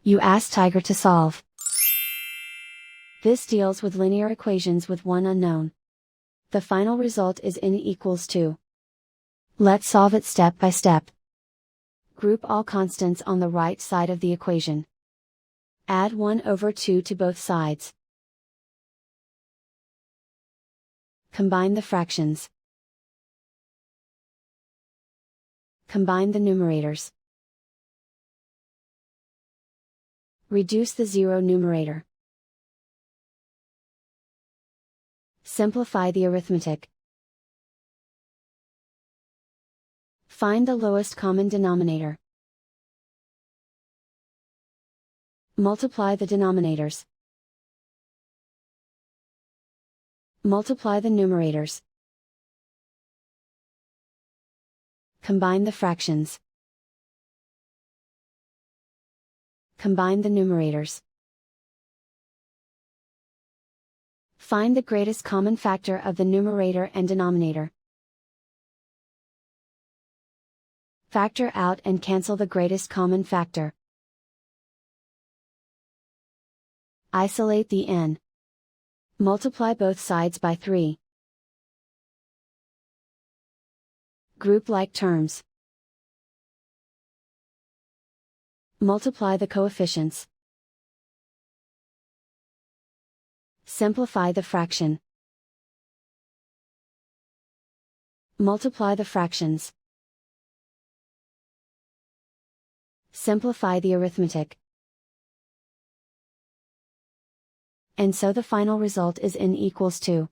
You ask Tiger to solve. This deals with linear equations with one unknown. The final result is n equals 2. Let's solve it step by step. Group all constants on the right side of the equation. Add 1 over 2 to both sides. Combine the fractions. Combine the numerators. Reduce the zero numerator. Simplify the arithmetic. Find the lowest common denominator. Multiply the denominators. Multiply the numerators. Combine the fractions. Combine the numerators. Find the greatest common factor of the numerator and denominator. Factor out and cancel the greatest common factor. Isolate the n. Multiply both sides by 3. Group like terms. Multiply the coefficients. Simplify the fraction. Multiply the fractions. Simplify the arithmetic. And so the final result is n equals 2.